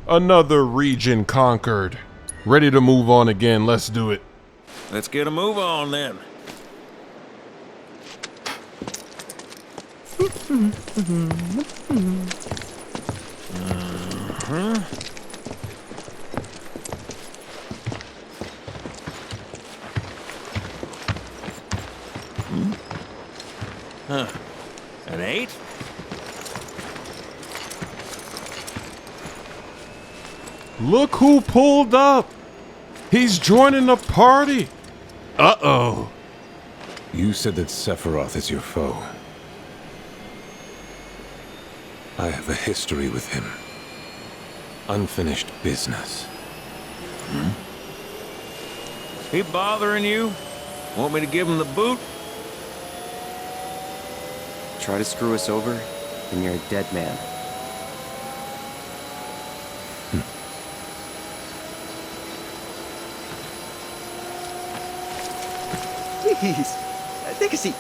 Another region conquered. Ready to move on again, let's do it. Let's get a move on then. An 8? Look who pulled up. He's joining the party. Uh-oh. You said that Sephiroth is your foe. I have a history with him. Unfinished business. He bothering you? Want me to give him the boot? Try to screw us over, and you're a dead man. Please, take a seat.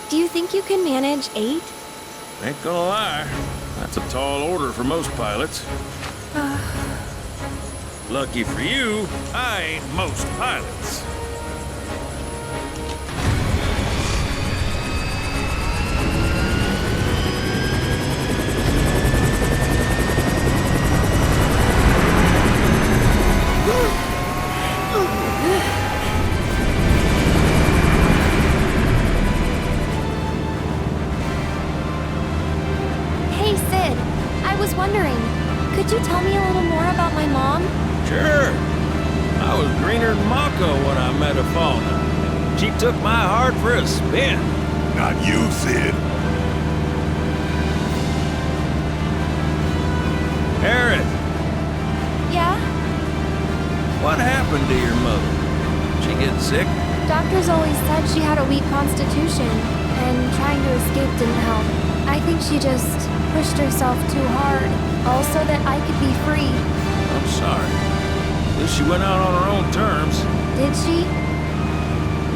Do you think you can manage 8? Ain't gonna lie. That's a tall order for most pilots. Lucky for you, I ain't most pilots. Hey, Sid. I was wondering, could you tell me a little more about my mom? Sure. I was greener than Mako when I met a fauna. She took my heart for a spin. Not you, Sid. Aerith, Yeah? what happened to your mother? She get sick? Doctors always said she had a weak constitution, and trying to escape didn't help. I think she just pushed herself too hard, all so that I could be free. I'm sorry. At least she went out on her own terms. Did she?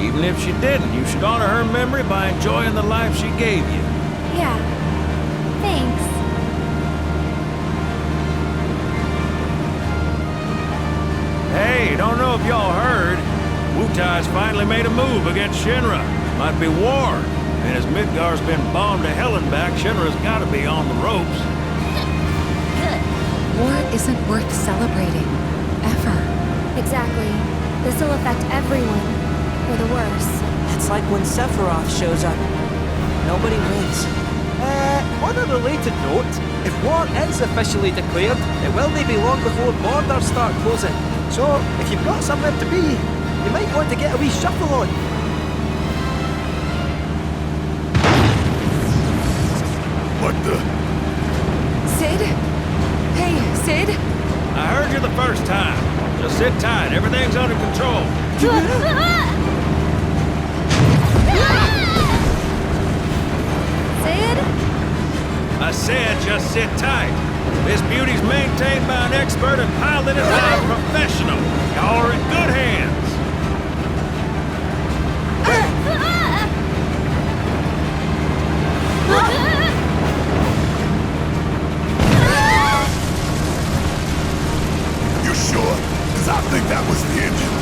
Even if she didn't, you should honor her memory by enjoying the life she gave you. Yeah. Thanks. Hey, don't know if y'all heard. Wutai's finally made a move against Shinra. Might be war. And as Midgar's been bombed to hell and back, Shinra's gotta be on the ropes. Good. War isn't worth celebrating. Ever. Exactly. This'll affect everyone. For the worse. It's like when Sephiroth shows up. Nobody wins. On a related note, if war is officially declared, it will not be long before borders start closing. So, if you've got somewhere to be, you might want to get a wee shuffle on. What the? Sid? Hey, Sid? I heard you the first time. Just sit tight, everything's under control. Sid? I said just sit tight. This beauty's maintained by an expert and piloted by a professional. Y'all are in good hands. You sure? Cause I think that was the engine.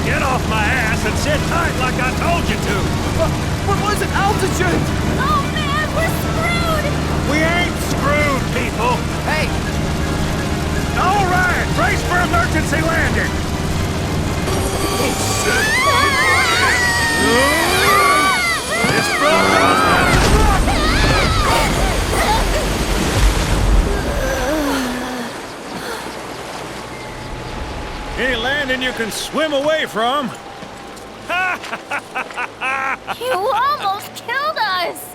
Get off my ass and sit tight like I told you to. What was it? Altitude! Oh man, we're screwed! We ain't screwed, people. Hey! All right, brace for emergency landing. This Any landing you can swim away from. You almost killed us!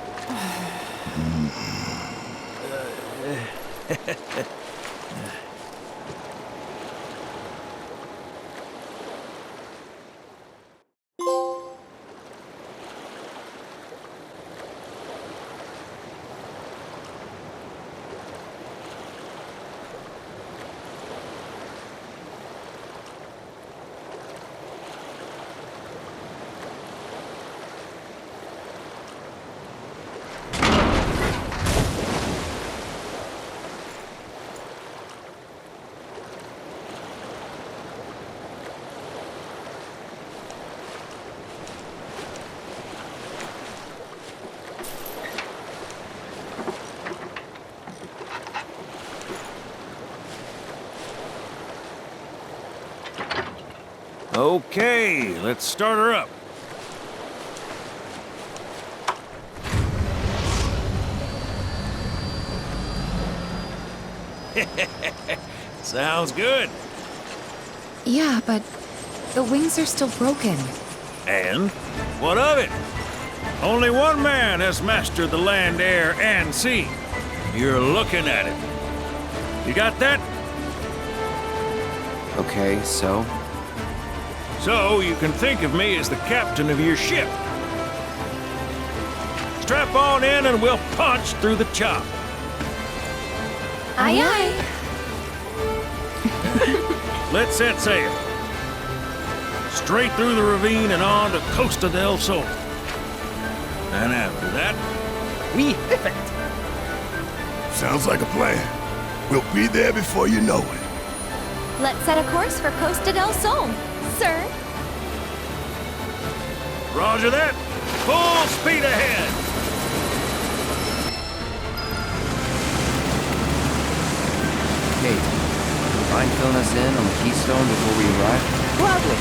Okay, let's start her up. Sounds good. Yeah, but the wings are still broken. And what of it? Only one man has mastered the land, air, and sea. You're looking at it. You got that? Okay, so? So you can think of me as the captain of your ship. Strap on in and we'll punch through the chop. Aye, aye. Let's set sail. Straight through the ravine and on to Costa del Sol. And after that, We hit it. Sounds like a plan. We'll be there before you know it. Let's set a course for Costa del Sol, sir. roger that. Full speed ahead. Kate, mind filling us in on the Keystone before we arrive? Gladly.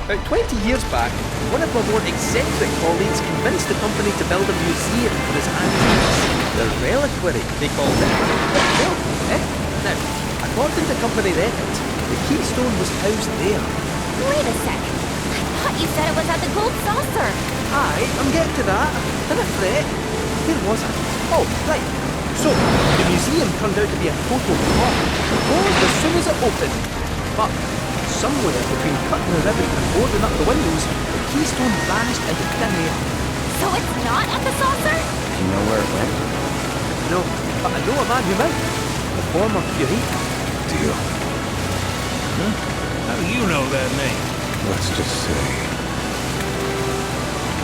About 20 years back, one of my more eccentric colleagues convinced the company to build a museum for his antiques. The reliquary, they called it. Well, Now, according to company records, the Keystone was housed there. Wait a sec. I thought you said it was at the Gold Saucer. Aye, I'm getting to that. And a fret. Where was I? Oh, right. So, the museum turned out to be a total flop. Closed as soon as it opened. But, somewhere between cutting the ribbon and boarding up the windows, the Keystone vanished into thin air. So it's not at the saucer? Do you know where it went? No, but I know a man who might. The former curator. Deal. How do you know that name? Let's just say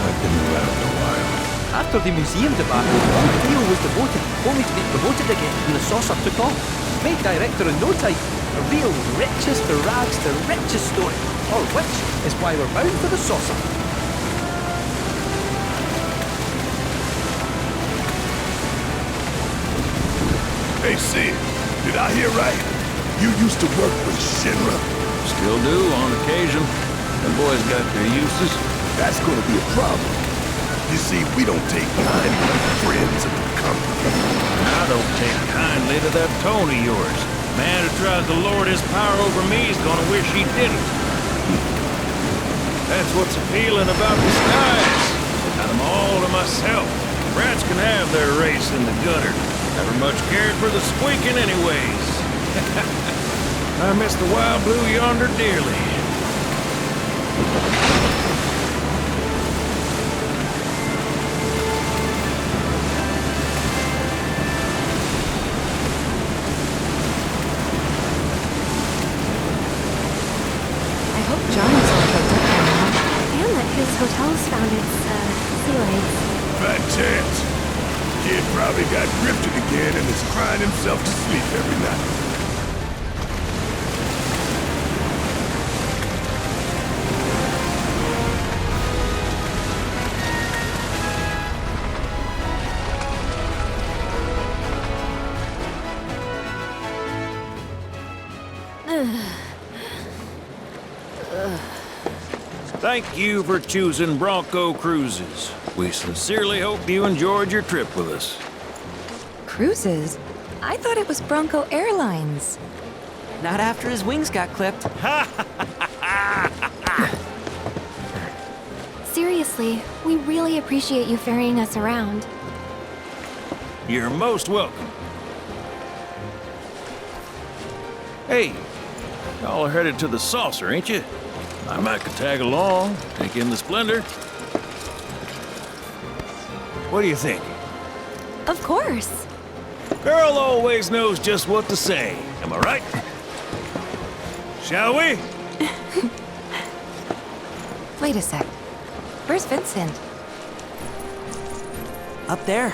I've been around a while. After the museum debacle, the trio was devoted, only to be promoted again when the saucer took off. Made director in no time. A real richest to rags to riches story. All which is why we're bound for the saucer. Hey, Sid, did I hear right? You used to work with Shinra? Still do on occasion. Them boys got their uses. That's gonna be a problem. You see, we don't take kindly to friends of the company. I don't take kindly to that tone of yours. Man who tries to lord his power over me is gonna wish he didn't. That's what's appealing about disguise. Got them all to myself. Rats can have their race in the gutter. Never much cared for the squeaking anyways. I miss the wild blue yonder dearly. I hope John is all hooked up by now. And that his hotel's found its, sea legs. Fat chance. Kid probably got grifted again and is crying himself to sleep every night. Thank you for choosing Bronco Cruises. We sincerely hope you enjoyed your trip with us. Cruises? I thought it was Bronco Airlines. Not after his wings got clipped. Seriously, we really appreciate you ferrying us around. You're most welcome. Hey, y'all are headed to the saucer, ain't you? I might could tag along, take in the splendor. What do you think? Of course. Girl always knows just what to say. Am I right? Shall we? Wait a sec. Where's Vincent? Up there.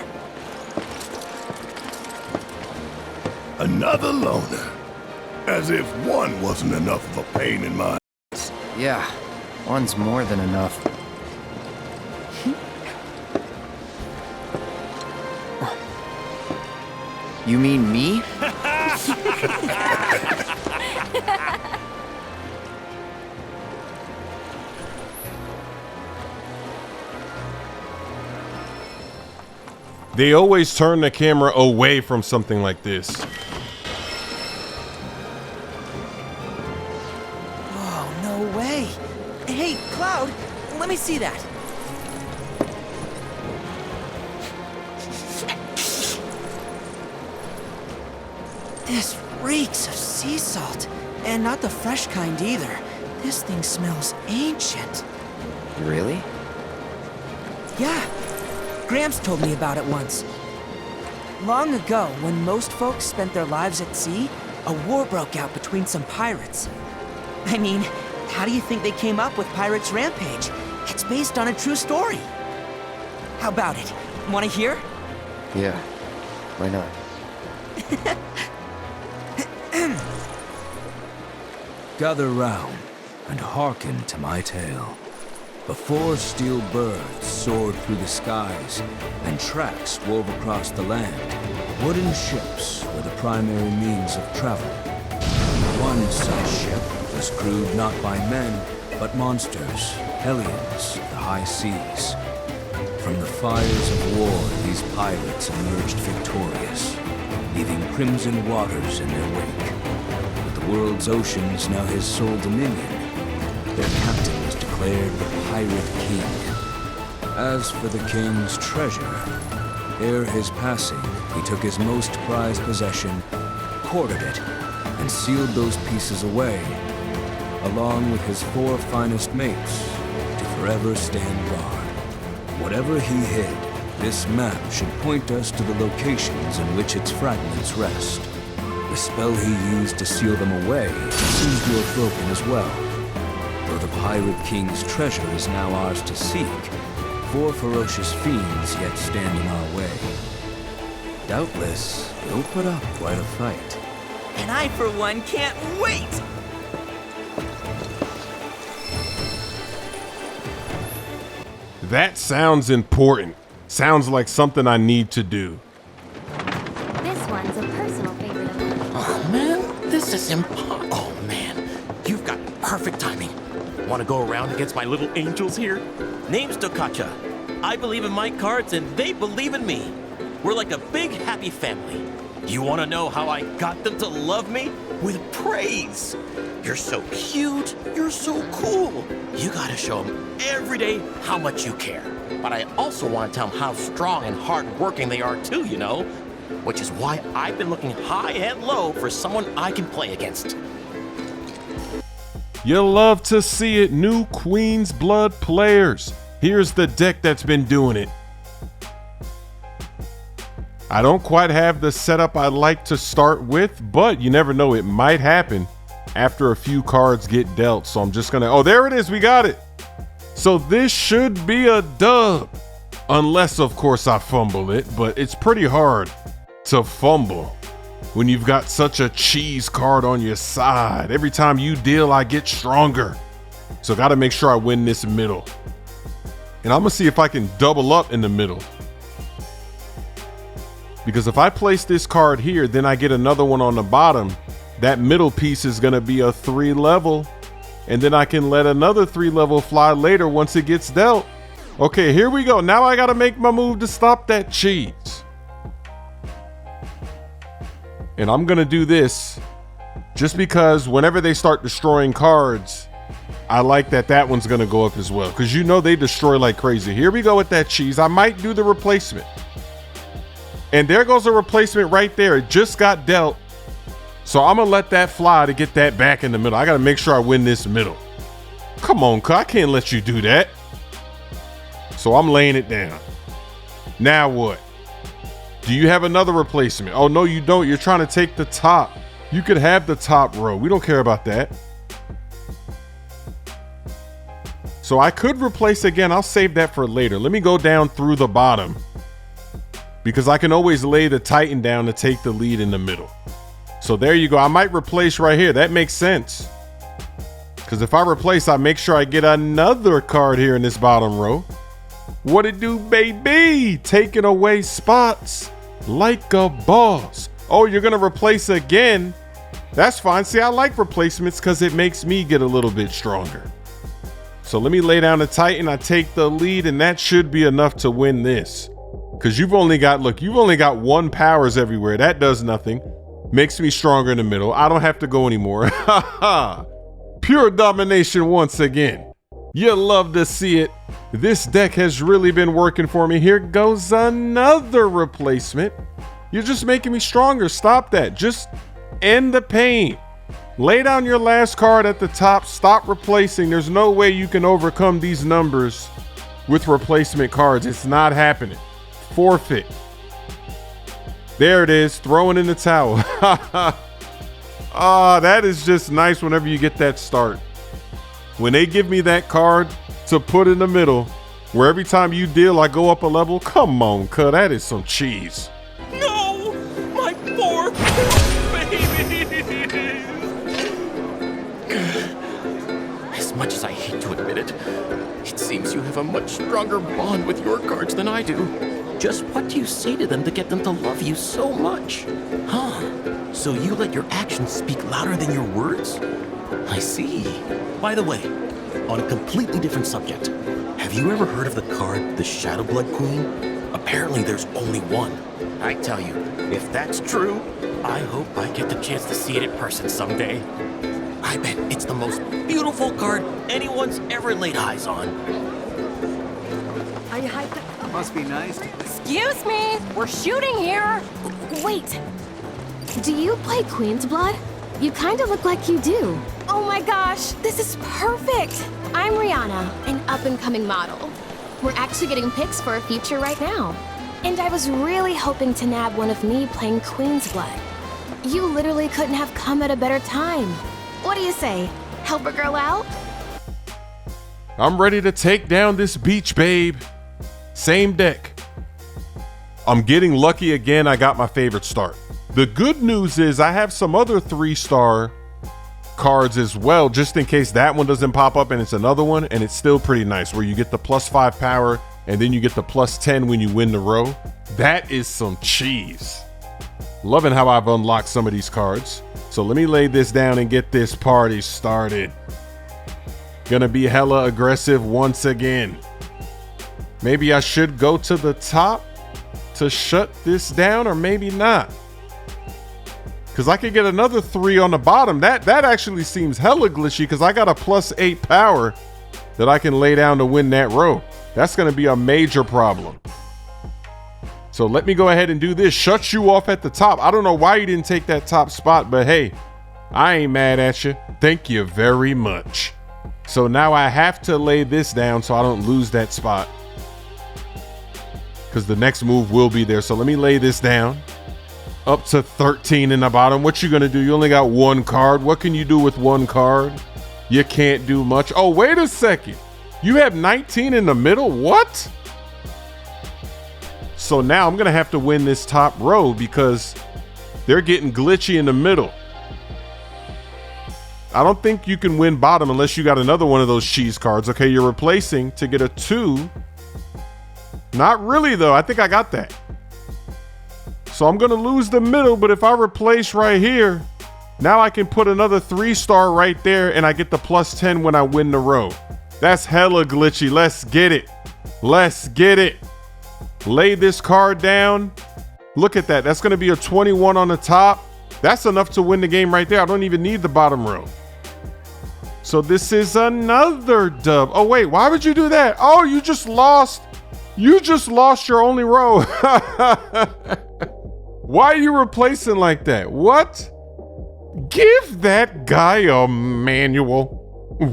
Another loner. As if one wasn't enough of a pain in my... Yeah, one's more than enough. You mean me? They always turn the camera away from something like this. Oh, no way. Hey, Cloud, let me see that. This reeks of sea salt. And not the fresh kind either. This thing smells ancient. Really? Yeah. Gramps told me about it once. Long ago, when most folks spent their lives at sea, a war broke out between some pirates. I mean, how do you think they came up with Pirates Rampage? It's based on a true story. How about it? Want to hear? Yeah. Why not? Gather round and hearken to my tale. Before steel birds soared through the skies and tracks wove across the land, wooden ships were the primary means of travel. One such ship was crewed not by men, but monsters, hellions, the high seas. From the fires of war, these pirates emerged victorious, leaving crimson waters in their wake. With the world's oceans now his sole dominion, their captain was declared the Pirate King. As for the king's treasure, ere his passing, he took his most prized possession, quartered it, and sealed those pieces away, along with his 4 finest mates, to forever stand guard. Whatever he hid, this map should point us to the locations in which its fragments rest. The spell he used to seal them away seems to have broken as well. Though the Pirate King's treasure is now ours to seek, 4 ferocious fiends yet stand in our way. Doubtless, we'll put up quite a fight. And I, for one, can't wait! That sounds important. Sounds like something I need to do. This one's a personal favorite of mine. Oh man, this is impossible. Oh man, you've got perfect timing. Want to go around against my little angels here? Name's Dokkacha. I believe in my cards and they believe in me. We're like a big happy family. You want to know how I got them to love me? With praise. You're so cute. You're so cool. You gotta show them every day how much you care. But I also want to tell them how strong and hard-working they are too, you know? Which is why I've been looking high and low for someone I can play against. You'll love to see it, new Queen's Blood players. Here's the deck that's been doing it. I don't quite have the setup I'd like to start with, but you never know, it might happen after a few cards get dealt. So I'm just gonna, oh, there it is, we got it. So this should be a dub. Unless, of course, I fumble it, but it's pretty hard to fumble when you've got such a cheese card on your side. Every time you deal, I get stronger. So gotta make sure I win this middle. And I'm gonna see if I can double up in the middle. Because if I place this card here, then I get another one on the bottom. That middle piece is gonna be a 3 level. And then I can let another 3 level fly later once it gets dealt. Okay, here we go. Now I gotta make my move to stop that cheese. And I'm gonna do this just because whenever they start destroying cards, I like that that one's gonna go up as well. Because you know they destroy like crazy. Here we go with that cheese. I might do the replacement. And there goes a replacement right there. It just got dealt. So I'm gonna let that fly to get that back in the middle. I gotta make sure I win this middle. Come on, I can't let you do that. So I'm laying it down. Now what? Do you have another replacement? Oh, no, you don't. You're trying to take the top. You could have the top row. We don't care about that. So I could replace again. I'll save that for later. Let me go down through the bottom because I can always lay the Titan down to take the lead in the middle. So there you go. I might replace right here. That makes sense. Because if I replace, I make sure I get another card here in this bottom row. What it do, baby? Taking away spots like a boss. Oh, you're going to replace again. That's fine. See, I like replacements because it makes me get a little bit stronger. So let me lay down the Titan. I take the lead, and that should be enough to win this. Because you've only got, look, you've only got 1 powers everywhere. That does nothing. Makes me stronger in the middle. I don't have to go anymore. Ha ha. Pure domination once again. You love to see it. This deck has really been working for me. Here goes another replacement. You're just making me stronger. Stop that. Just end the pain. Lay down your last card at the top. Stop replacing. There's no way you can overcome these numbers with replacement cards. It's not happening. Forfeit. There it is. Throwing in the towel. Ah, that is just nice whenever you get that start. When they give me that card to put in the middle, where every time you deal, I go up a level. Come on, cuz, that is some cheese. No! My poor baby! As much as I hate to admit it, it seems you have a much stronger bond with your cards than I do. Just what do you say to them to get them to love you so much? Huh? So you let your actions speak louder than your words? I see. By the way, on a completely different subject, have you ever heard of the card, the Shadow Blood Queen? Apparently there's only one. I tell you, if that's true, I hope I get the chance to see it in person someday. I bet it's the most beautiful card anyone's ever laid eyes on. Are you hyped? Must be nice. Excuse me, we're shooting here. Wait, do you play Queen's Blood? You kind of look like you do. Oh my gosh, this is perfect. I'm Rihanna, an up-and-coming model. We're actually getting pics for a feature right now. And I was really hoping to nab one of me playing Queen's Blood. You literally couldn't have come at a better time. What do you say? Help a girl out? I'm ready to take down this beach, babe. Same deck. I'm getting lucky again. I got my favorite start. The good news is I have some other 3-star cards as well, just in case that one doesn't pop up and it's another one, and it's still pretty nice where you get the +5 power and then you get the +10 when you win the row. That is some cheese. Loving how I've unlocked some of these cards. So let me lay this down and get this party started. Gonna be hella aggressive once again. Maybe I should go to the top to shut this down, or maybe not. Because I could get another 3 on the bottom. That actually seems hella glitchy because I got a +8 power that I can lay down to win that row. That's going to be a major problem. So let me go ahead and do this. Shut you off at the top. I don't know why you didn't take that top spot, but hey, I ain't mad at you. Thank you very much. So now I have to lay this down so I don't lose that spot, because the next move will be there. So let me lay this down. Up to 13 in the bottom. What you gonna do? You only got 1 card. What can you do with 1 card? You can't do much. Oh, wait a second. You have 19 in the middle? What? So now I'm gonna have to win this top row because they're getting glitchy in the middle. I don't think you can win bottom unless you got another one of those cheese cards. Okay, you're replacing to get a 2. Not really though. I think I got that. So I'm gonna lose the middle, but if I replace right here, now I can put another 3-star right there and I get the +10 when I win the row. That's hella glitchy. Let's get it. Let's get it. Lay this card down. Look at that. That's gonna be a 21 on the top. That's enough to win the game right there. I don't even need the bottom row. So this is another dub. Oh wait, why would you do that? Oh, you just lost. You just lost your only row. Why are you replacing like that? What? Give that guy a manual.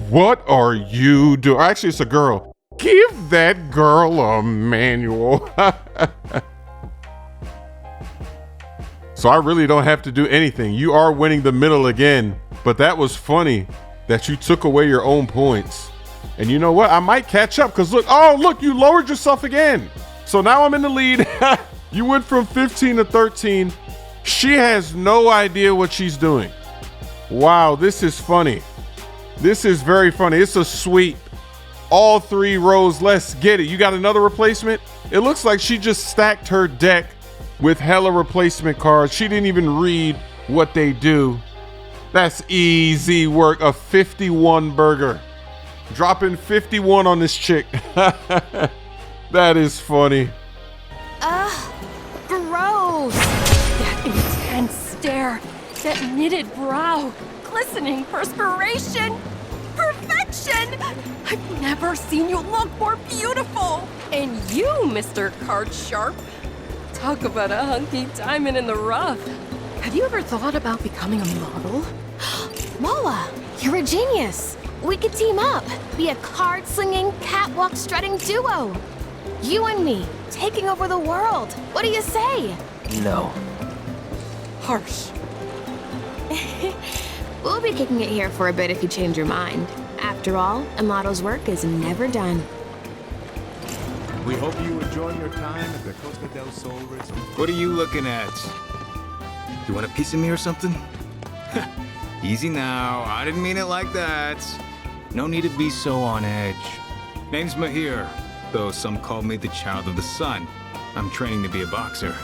What are you doing? Actually, it's a girl. Give that girl a manual. So I really don't have to do anything. You are winning the middle again, but that was funny that you took away your own points. And you know what? I might catch up because look, oh, look, you lowered yourself again. So now I'm in the lead. You went from 15 to 13. She has no idea what she's doing. Wow, this is funny. This is very funny. It's a sweep. All 3 rows. Let's get it. You got another replacement? It looks like she just stacked her deck with hella replacement cards. She didn't even read what they do. That's easy work. A 51 burger. Dropping 51 on this chick. That is funny. That knitted brow, glistening perspiration, perfection! I've never seen you look more beautiful! And you, Mr. Card Sharp, talk about a hunky diamond in the rough. Have you ever thought about becoming a model? Moa, you're a genius. We could team up, be a card-slinging, catwalk-strutting duo. You and me, taking over the world. What do you say? No. Harsh. We'll be kicking it here for a bit if you change your mind. After all, a model's work is never done. We hope you enjoy your time at the Costa del Sol Resort. What are you looking at? You want a piece of me or something? Easy now, I didn't mean it like that. No need to be so on edge. Name's Mahir, though some call me the child of the sun. I'm training to be a boxer.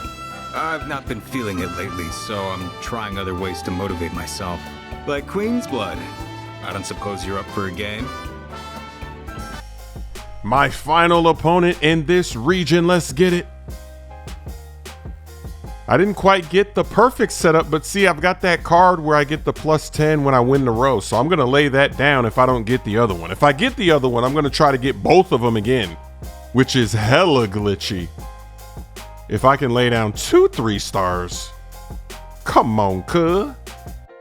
I've not been feeling it lately, so I'm trying other ways to motivate myself. Like Queen's Blood. I don't suppose you're up for a game? My final opponent in this region, let's get it. I didn't quite get the perfect setup, but see, I've got that card where I get the +10 when I win the row, so I'm gonna lay that down if I don't get the other one. If I get the other one, I'm gonna try to get both of them again, which is hella glitchy. If I can lay down 2 3 stars, come on, cuh.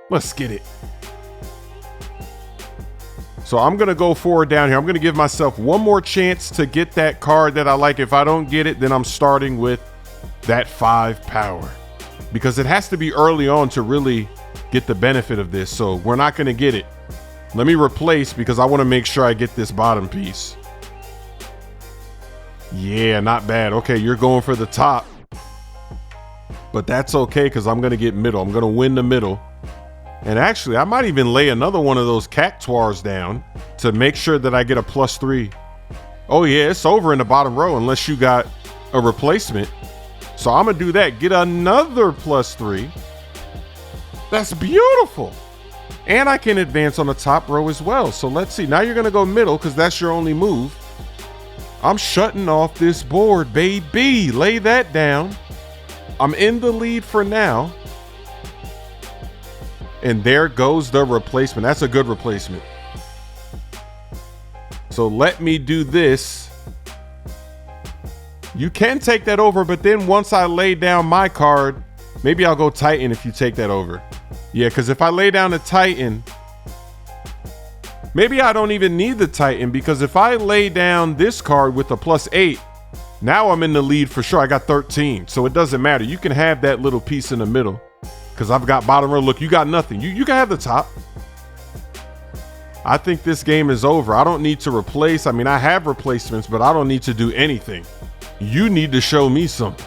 Let's get it. So I'm gonna go forward down here. I'm gonna give myself one more chance to get that card that I like. If I don't get it, then I'm starting with that 5 power, because it has to be early on to really get the benefit of this. So we're not gonna get it. Let me replace, because I wanna make sure I get this bottom piece. Yeah, not bad. Okay, you're going for the top, but that's okay, because I'm gonna get middle. I'm gonna win the middle. And actually, I might even lay another one of those cactuars down to make sure that I get a +3. Oh yeah, it's over in the bottom row unless you got a replacement. So I'm gonna do that, get another +3. That's beautiful. And I can advance on the top row as well. So let's see, now you're gonna go middle because that's your only move. I'm shutting off this board, baby. Lay that down. I'm in the lead for now. And there goes the replacement. That's a good replacement. So let me do this. You can take that over, but then once I lay down my card, maybe I'll go Titan if you take that over. Yeah, because if I lay down a Titan, maybe I don't even need the Titan, because if I lay down this card with a +8, now I'm in the lead for sure. I got 13, so it doesn't matter. You can have that little piece in the middle, because I've got bottom row. Look, you got nothing. You can have the top. I think this game is over. I don't need to replace. I mean, I have replacements, but I don't need to do anything. You need to show me something.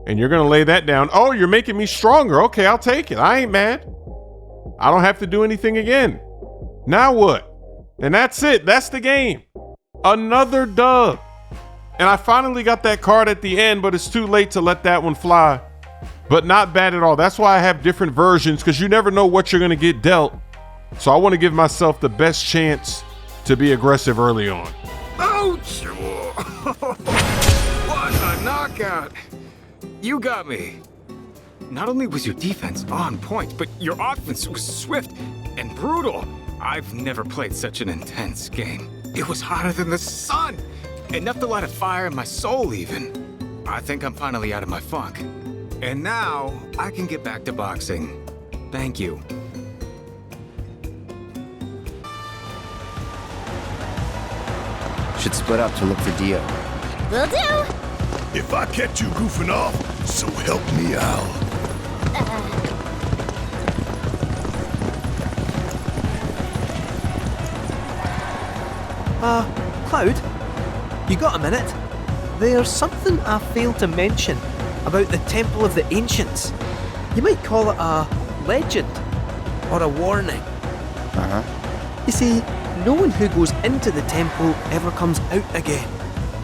And you're gonna lay that down. Oh, you're making me stronger. Okay, I'll take it. I ain't mad. I don't have to do anything again. Now what? And that's it. That's the game. Another dub. And I finally got that card at the end, but it's too late to let that one fly. But not bad at all. That's why I have different versions, because you never know what you're gonna get dealt. So I want to give myself the best chance to be aggressive early on. Ouch! What a knockout! You got me. Not only was your defense on point, but your offense was swift and brutal. I've never played such an intense game. It was hotter than the sun. Enough to light a fire in my soul, even. I think I'm finally out of my funk. And now, I can get back to boxing. Thank you. Should split up to look for Dio. Will do. If I catch you goofing off, so help me out. Cloud? You got a minute? There's something I failed to mention about the Temple of the Ancients. You might call it a legend or a warning. You see, no one who goes into the temple ever comes out again.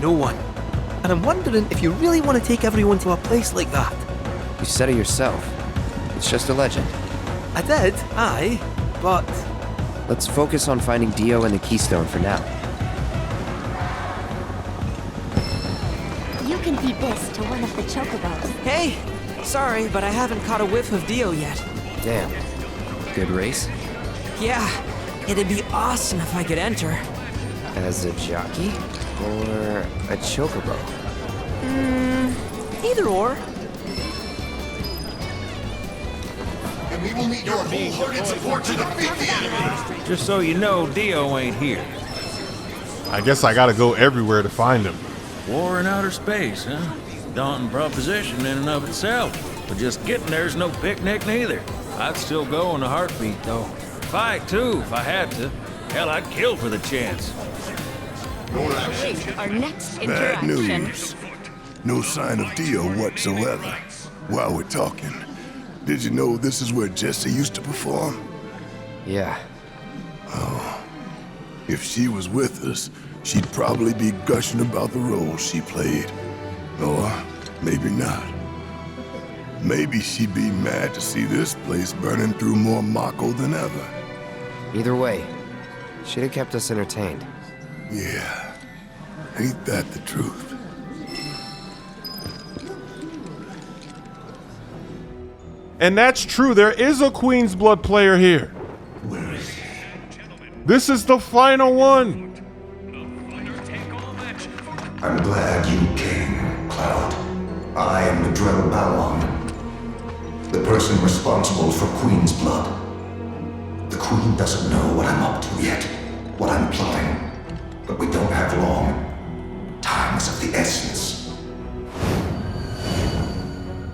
No one. And I'm wondering if you really want to take everyone to a place like that. You said it yourself. It's just a legend. I did, aye, but... Let's focus on finding Dio and the Keystone for now. You can feed this to one of the chocobos. Hey, Sorry, but I haven't caught a whiff of Dio yet. Damn. Good race? Yeah, it'd be awesome if I could enter. As a jockey? Or a chocobo? Either or. And we will need your wholehearted support to defeat the enemy. Just so you know, Dio ain't here. I guess I gotta go everywhere to find him. War in outer space, huh? Daunting proposition in and of itself. But just getting there's no picnic neither. I'd still go in a heartbeat, though. Fight, too, if I had to. Hell, I'd kill for the chance. Our next Bad interaction. news. No sign of Dio whatsoever. While we're talking, did you know this is where Jessie used to perform? Yeah. Oh. If she was with us, she'd probably be gushing about the role she played. Or maybe not. Maybe she'd be mad to see this place burning through more Mako than ever. Either way, should have kept us entertained. Yeah. Ain't that the truth? And that's true, there is a Queen's Blood player here. Where is he? This is the final one. I'm glad you came, Cloud. I am Lidrehl Balon, the person responsible for Queen's Blood. The Queen doesn't know what I'm up to yet, what I'm plotting, but we don't have long. Time is of the essence.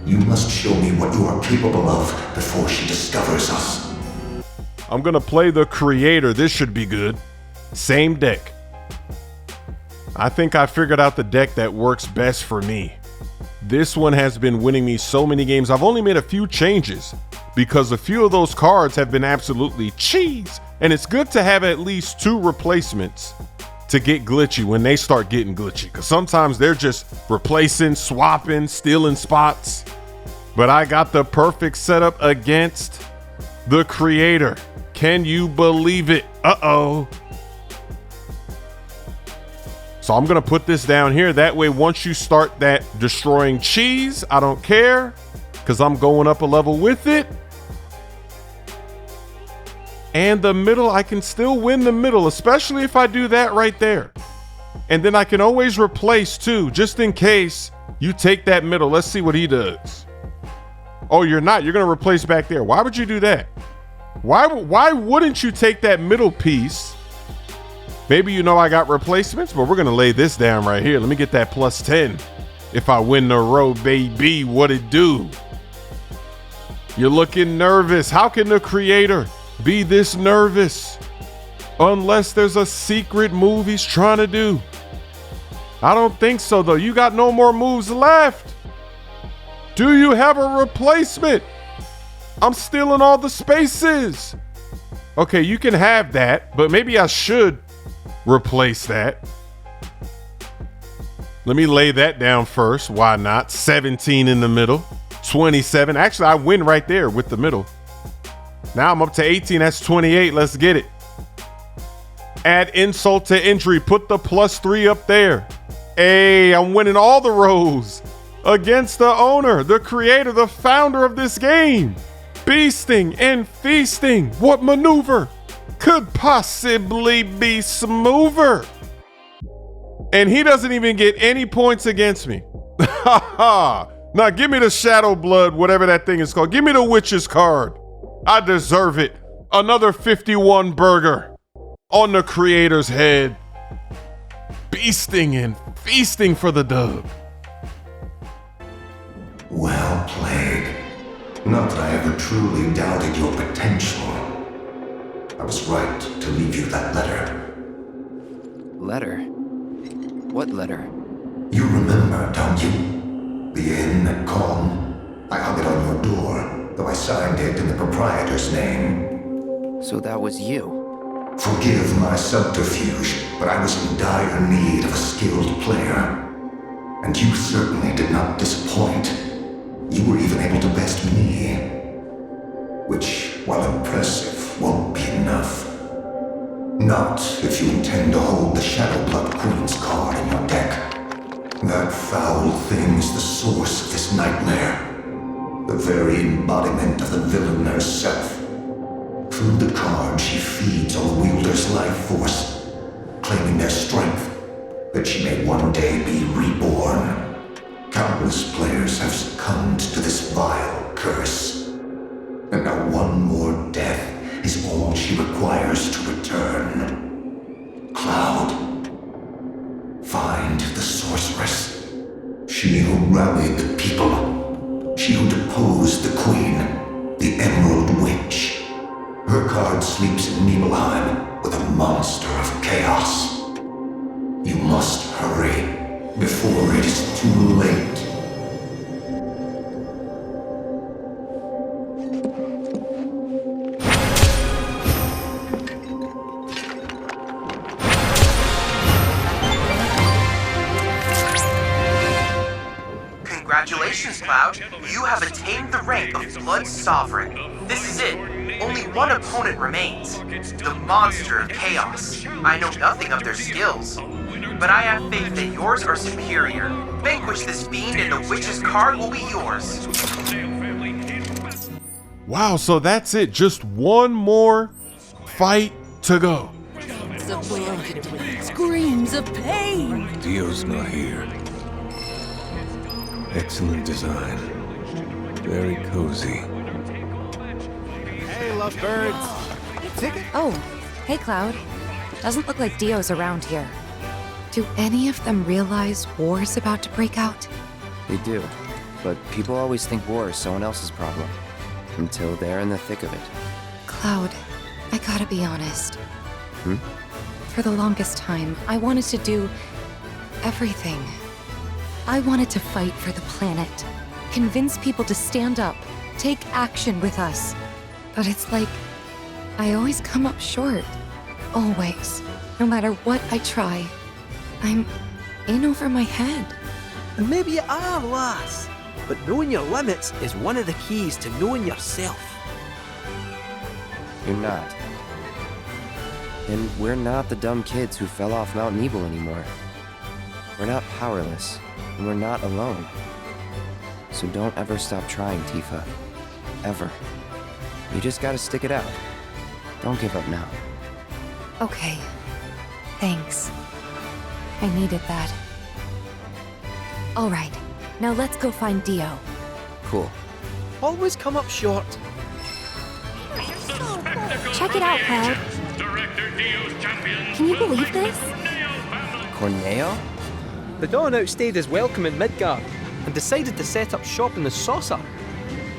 You must show me what you are capable of before she discovers us. I'm gonna play the Creator. This should be good. Same deck. I think I figured out the deck that works best for me. This one has been winning me so many games. I've only made a few changes because a few of those cards have been absolutely cheese. And it's good to have at least 2 replacements to get glitchy when they start getting glitchy. Because sometimes they're just replacing, swapping, stealing spots. But I got the perfect setup against the Creator. Can you believe it? Uh-oh. So I'm gonna put this down here. That way, once you start that destroying cheese, I don't care, because I'm going up a level with it. And the middle, I can still win the middle, especially if I do that right there. And then I can always replace too, just in case you take that middle. Let's see what he does. Oh, you're not. You're gonna replace back there. Why would you do that? Why wouldn't you take that middle piece? Maybe you know I got replacements, but we're gonna lay this down right here. Let me get that +10. If I win the row, baby, what it do? You're looking nervous. How can the Creator be this nervous? Unless there's a secret move he's trying to do. I don't think so, though. You got no more moves left. Do you have a replacement? I'm stealing all the spaces. Okay, you can have that, but maybe I should replace that. Let me lay that down first. Why not? 17 in the middle. 27. Actually, I win right there with the middle. Now I'm up to 18. That's 28. Let's get it. Add insult to injury. Put the +3 up there. Hey, I'm winning all the rows against the owner, the creator, the founder of this game. Beasting and feasting. What maneuver could possibly be smoother? And he doesn't even get any points against me. Ha ha. Now give me the Shadow Blood, whatever that thing is called. Give me the Witch's card. I deserve it. Another 51 burger on the creator's head. Beasting and feasting for the dub. Well played. Not that I ever truly doubted your potential. I was right to leave you that letter. Letter? What letter? You remember, don't you? The inn at Con. I hung it on your door, though I signed it in the proprietor's name. So that was you? Forgive my subterfuge, but I was in dire need of a skilled player. And you certainly did not disappoint. You were even able to best me. Which, while impressive, won't be enough. Not if you intend to hold the Shadow Blood Queen's card in your deck. That foul thing is the source of this nightmare. the very embodiment of the villain herself. Through the card, she feeds on the wielder's life force, claiming their strength, that she may one day be reborn. Countless players have succumbed to this vile curse. And now one more death is all she requires to return. Cloud, find the sorceress. She who rallied the people. She who deposed the queen, the Emerald Witch. Her card sleeps in Nibelheim with a monster of chaos. You must hurry before it is too late. Congratulations, Cloud. You have attained the rank of Blood Sovereign. This is it. Only one opponent remains. The Monster of Chaos. I know nothing of their skills, but I have faith that yours are superior. Vanquish this fiend and the witch's card will be yours. Wow, so that's it. Just one more fight to go. Screams of pain. Dio's not here. Excellent design. Very cozy. Hey, lovebirds. Ticket? Oh, hey, Cloud. Doesn't look like Dio's around here. Do any of them realize war's about to break out? They do, but people always think war is someone else's problem. Until they're in the thick of it. Cloud, I gotta be honest. Hmm? For the longest time, I wanted to do everything. I wanted to fight for the planet, convince people to stand up, take action with us. But it's like, I always come up short. Always. No matter what I try. I'm in over my head. And maybe you are, lass. But knowing your limits is one of the keys to knowing yourself. You're not. And we're not the dumb kids who fell off Mount Nebel anymore. We're not powerless, and we're not alone. So don't ever stop trying, Tifa. Ever. You just gotta stick it out. Don't give up now. Okay. Thanks. I needed that. All right. Now let's go find Dio. Cool. Always come up short. Check it out, Cloud. Can you believe this? Corneo? The Dawn outstayed his welcome in Midgard and decided to set up shop in the Saucer.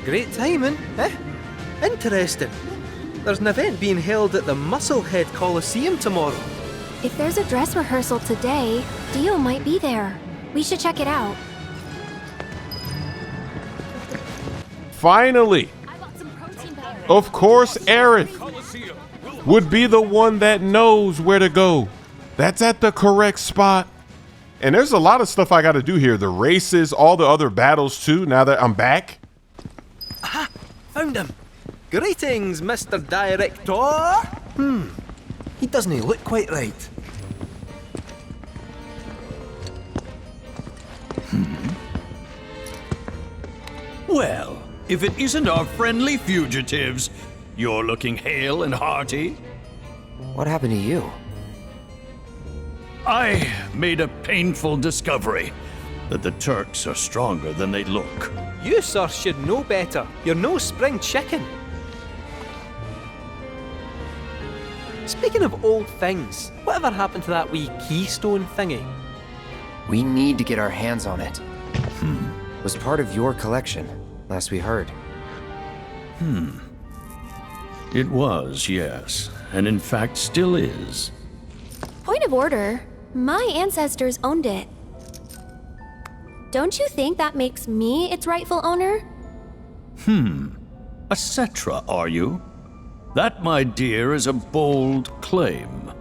Great timing, eh? Interesting. There's an event being held at the Musclehead Coliseum tomorrow. If there's a dress rehearsal today, Dio might be there. We should check it out. Finally! Of course, Aerith would be the one that knows where to go. That's at the correct spot. And there's a lot of stuff I got to do here. The races, all the other battles too, now that I'm back. Aha! Found him! Greetings, Mr. Director! He doesn't look quite right. Well, if it isn't our friendly fugitives, you're looking hale and hearty. What happened to you? I made a painful discovery that the Turks are stronger than they look. You, sir, should know better. You're no spring chicken. Speaking of old things, whatever happened to that wee keystone thingy? We need to get our hands on it. Was part of your collection, last we heard. It was, yes, and in fact still is. Point of order. My ancestors owned it. Don't you think that makes me its rightful owner? A Cetra, are you? That, my dear, is a bold claim.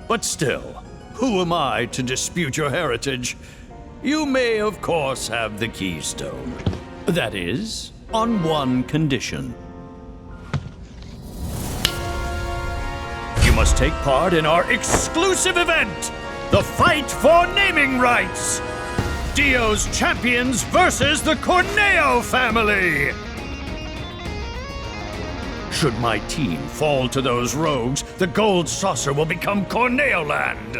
But still, who am I to dispute your heritage? You may, of course, have the keystone. That is, on one condition. You must take part in our exclusive event, The fight for naming rights! Dio's champions versus the Corneo family! Should my team fall to those rogues, the gold saucer will become Corneo land!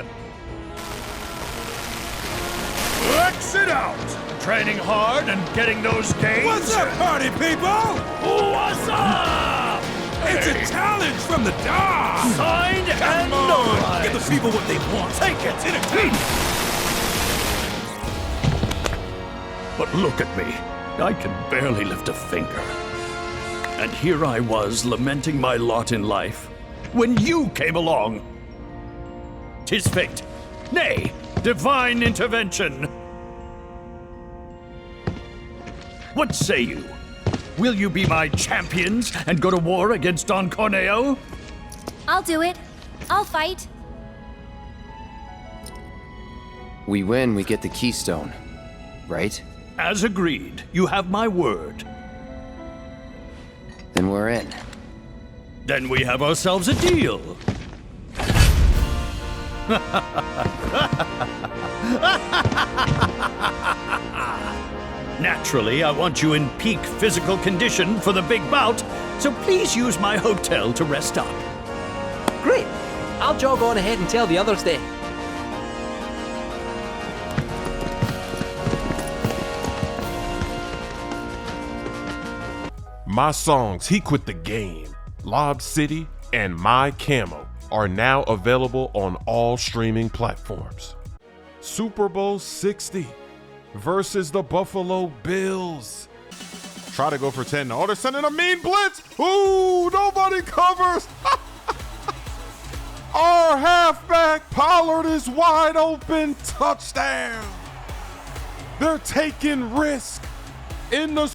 Exit out! Training hard and getting those gains? What's up, party people? What's up? It's a challenge from the dog! Signed and Come on! notarized! Give the people what they want! Take it! It's entertainment! But look at me. I can barely lift a finger. And here I was lamenting my lot in life when you came along. 'Tis fate. Nay, divine intervention. What say you? Will you be my champions and go to war against Don Corneo? I'll do it. I'll fight. We win, we get the keystone, right? As agreed. You have my word. Then we're in. Then we have ourselves a deal. Naturally, I want you in peak physical condition for the big bout, so please use my hotel to rest up. Great! I'll jog on ahead and tell the others then. My songs, He Quit the Game, Lob City, and My Camo are now available on all streaming platforms. Super Bowl 60 versus the Buffalo Bills. Try to go for 10. Oh, they're sending a mean blitz. Ooh, nobody covers. Our halfback Pollard is wide open. Touchdown. They're taking risk in the